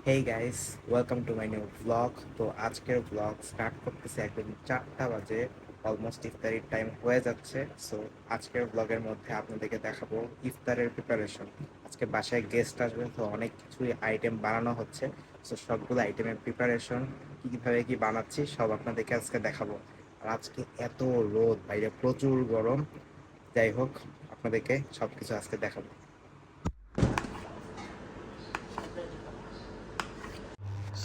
Hey guys, welcome to my new blog. তো আজকের blog start করতেছে একদম 4টা বাজে। অলমোস্ট ইফতারির টাইম হয়ে যাচ্ছে। সো আজকের ব্লগের মধ্যে আপনাদেরকে দেখাবো ইফতারের প্রিপারেশন। আজকে বাসায় গেস্ট আসবে, তো অনেক কিছুই আইটেম বানানো হচ্ছে। সো সবগুলো আইটেমের প্রিপারেশন কীভাবে কি বানাচ্ছি সব আপনাদেরকে আজকে দেখাবো। আর আজকে এত রোদ, বাইরে প্রচুর গরম। যাই হোক, আপনাদেরকে সব কিছু আজকে দেখাবো।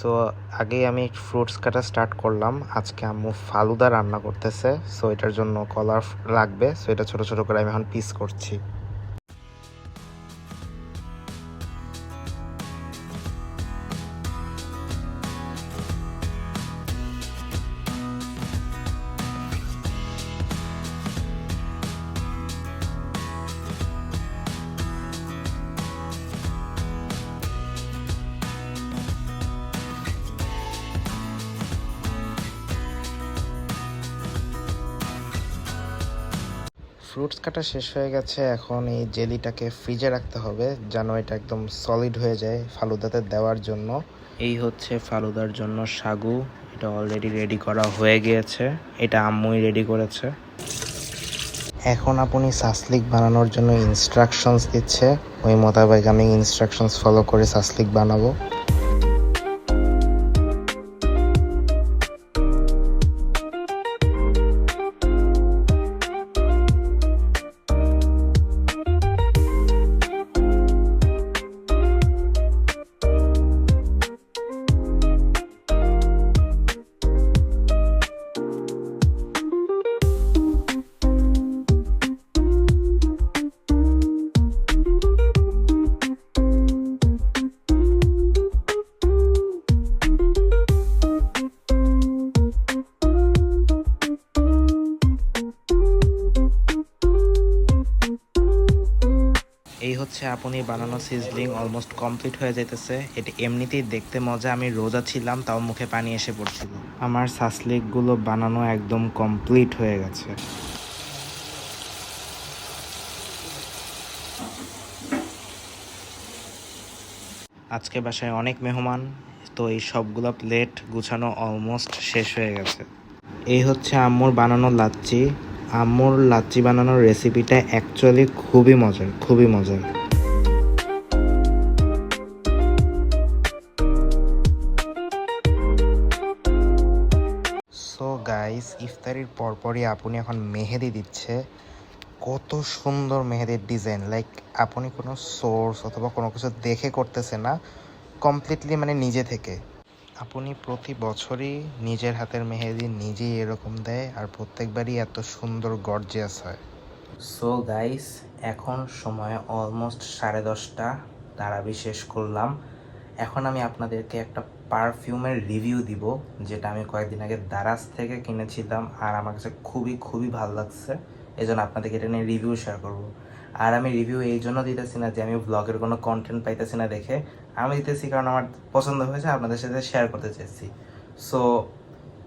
সো আগেই আমি ফ্রুটস কাটা স্টার্ট করলাম। আজকে আম্মু ফালুদা রান্না করতেছে, সো এটার জন্য কলা লাগবে। সো এটা ছোট ছোট করে আমি এখন পিস করছি। ফ্রুটস কাটা শেষ হয়ে গেছে, এখন এই জেলিটাকে ফ্রিজে রাখতে হবে যেন এটা একদম সলিড হয়ে যায় ফালুদাতে দেওয়ার জন্য। এই হচ্ছে ফালুদার জন্য সাগু। এটা অলরেডি রেডি করা হয়ে গিয়েছে, এটা আম্মুই রেডি করেছে। এখন আপনি সাসলিক বানানোর জন্য ইনস্ট্রাকশনস দিচ্ছে, ওই মোতাবেক আমি ইনস্ট্রাকশনস ফলো করে সাসলিক বানাবো। এই হচ্ছে আপনি বানানো সিজলিং অলমোস্ট কমপ্লিট হয়ে যেতেছে। এটা এমনিতেই দেখতে মজা, আমি রোজা ছিলাম তাও মুখে পানি এসে পড়ছিল। আমার সাসলিকগুলো বানানো একদম কমপ্লিট হয়ে গেছে। আজকে বাসায় অনেক মেহমান, তো এই সবগুলো প্লেট গুছানো অলমোস্ট শেষ হয়ে গেছে। এই হচ্ছে আম্মুর বানানো লাচ্ছি। আম্মুর লাচ্ছি বানানোর রেসিপিটা অ্যাকচুয়ালি খুবই মজার, খুবই মজার। সো গাইস, ইফতারির পরপরই আপনি এখন মেহেদি দিচ্ছে। কত সুন্দর মেহেদির ডিজাইন, লাইক আপনি কোনো সোর্স অথবা কোনো কিছু দেখে করতেছে না, কমপ্লিটলি মানে নিজে থেকে। আপনি প্রতি বছরই নিজের হাতের মেহেদি নিজেই এরকম দেয়, আর প্রত্যেকবারই এত সুন্দর গর্জিয়াস হয়। সো গাইস, এখন সময় অলমোস্ট 10:30। তারাবি শেষ করলাম। এখন আমি আপনাদেরকে একটা পারফিউমের রিভিউ দিব, যেটা আমি কয়েকদিন আগে দারাজ থেকে কিনেছিলাম আর আমার কাছে খুবই খুবই ভালো লাগছে। এই জন্য আপনাদেরকে এটা নিয়ে রিভিউ শেয়ার করব। আর আমি রিভিউ এই জন্য দিতেছি না যে আমি ব্লগের কোনো কন্টেন্ট পাইতেছি না দেখে, আমি দিতেছি কারণ আমার পছন্দ হয়েছে, আপনাদের সাথে শেয়ার করতে চাইছি। সো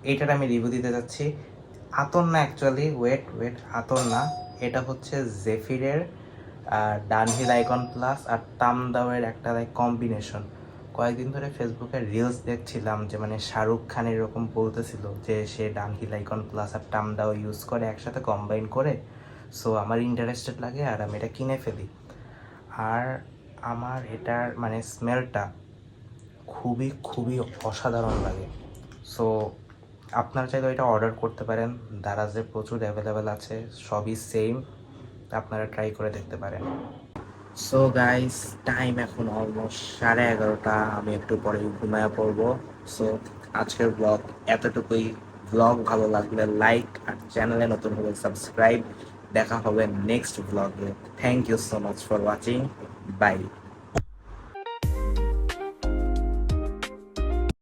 এইটার আমি রিভিউ দিতে যাচ্ছি। আতর না, অ্যাকচুয়ালি ওয়েট ওয়েট, আতর না, এটা হচ্ছে জেফিরের ডানহিল আইকন প্লাস আর তামদাওয়ের একটা লাইক কম্বিনেশন। কয়েকদিন ধরে ফেসবুকে রিলস দেখছিলাম যে মানে শাহরুখ খান এরকম বলতেছিল যে সে ডানহিল আইকন প্লাস আর তামদাও ইউজ করে একসাথে কম্বাইন করে। সো আমার ইন্টারেস্টেড লাগে আর আমি এটা কিনে ফেলি। আর আমার এটার মানে স্মেলটা খুবই খুবই অসাধারণ লাগে। সো আপনারা চাইলে এটা অর্ডার করতে পারেন, দারাজে প্রচুর অ্যাভেলেবেল আছে, সবই সেম, আপনারা ট্রাই করে দেখতে পারেন। সো গাইস, টাইম এখন অলমোস্ট 11:30। আমি একটু পরে ঘুমায়া পড়বো। সো আজকের ব্লগ এতটুকুই। ব্লগ ভালো লাগলে লাইক আর চ্যানেলে নতুন হলে সাবস্ক্রাইব। দেখা হবে নেক্সট ব্লগে। Thank you so much for watching. By.